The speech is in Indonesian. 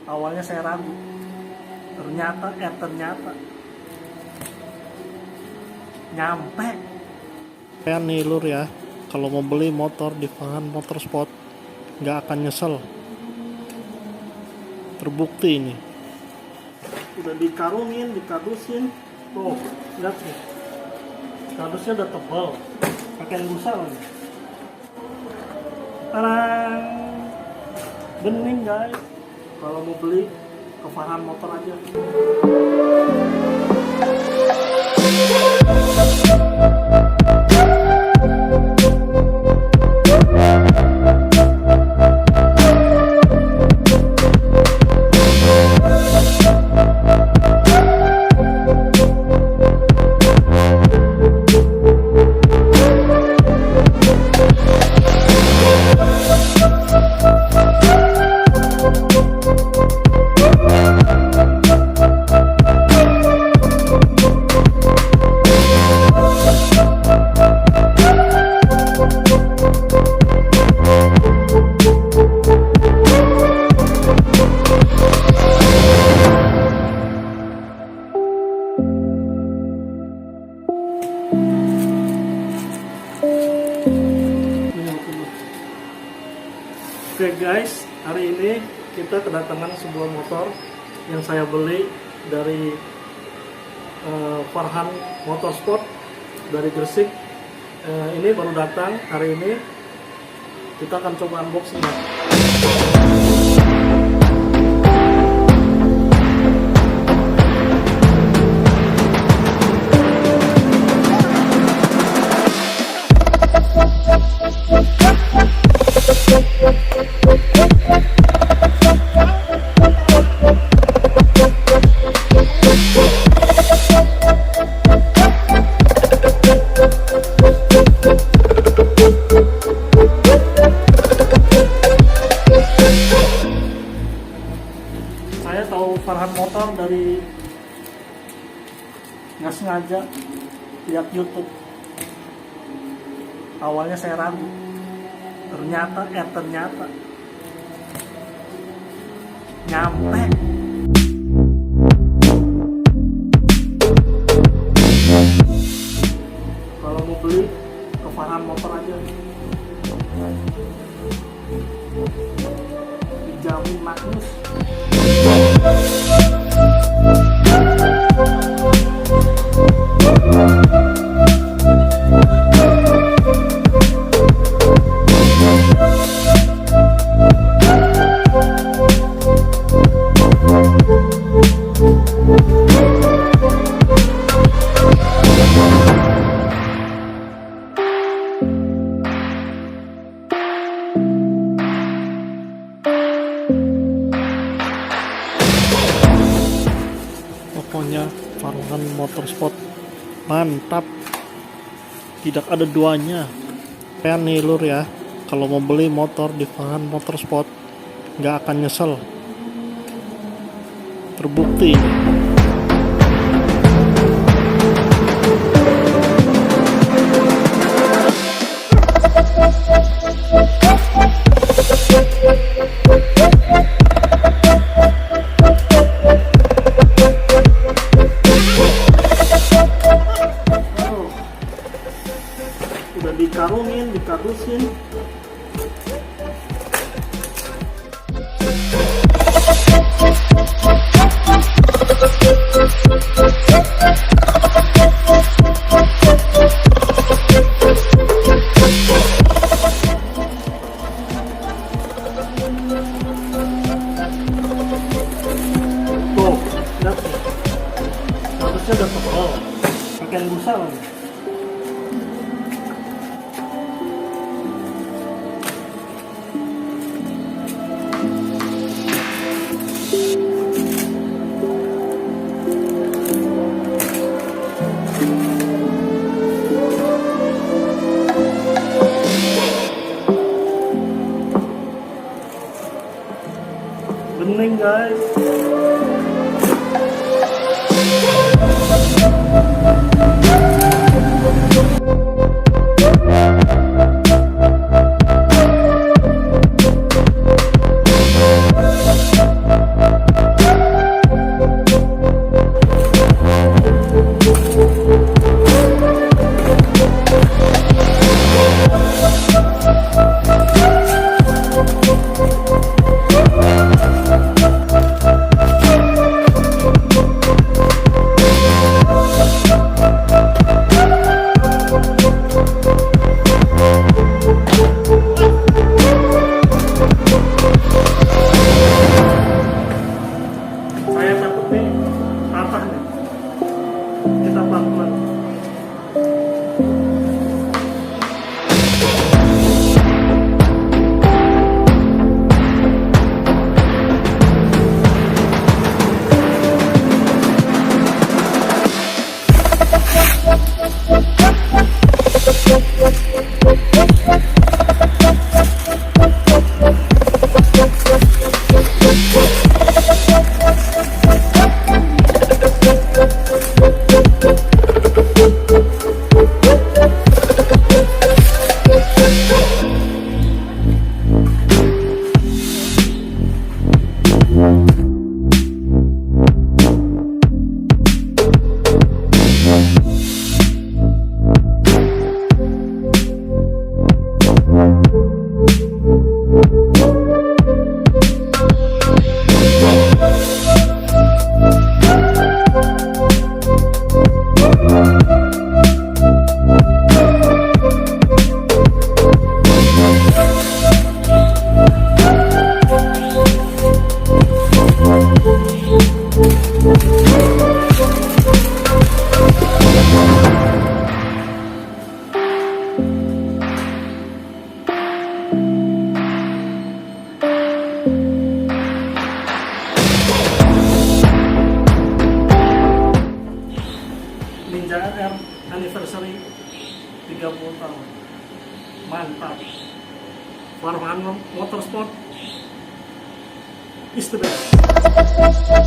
Awalnya saya ragu, ternyata nyampe. Kalian nih lur ya, kalau mau beli motor di Farhan Motorsport nggak akan nyesel. Terbukti ini. Udah dikarungin, dikadusin. Tuh, lihat nih. Kadusnya udah tebal. Pakai busa lagi. Tarang. Bening guys. Kalau mau beli ke Farhan Motor aja. Oke guys, hari ini kita kedatangan sebuah motor yang saya beli dari Farhan Motorsport dari Gresik. Ini baru datang hari ini. Kita akan coba unboxing. Saya tahu Farhan Motor dari nggak sengaja lihat YouTube. Awalnya saya ragu, ternyata nyampe. Kalau mau beli ke Farhan Motor aja. Dijamin magnus. Pokoknya Farhan Motorsport mantap, tidak ada duanya. Kalian nih lur ya, kalau mau beli motor di Farhan Motorsport nggak akan nyesel. Terbukti. Udah dikarungin, dikadusin. Tuh, lihat nih. Kadusnya udah tebal. Pakai busa lagi. Bening guys. anniversary 30 tahun. Mantap. Farhan Motorsport is the best.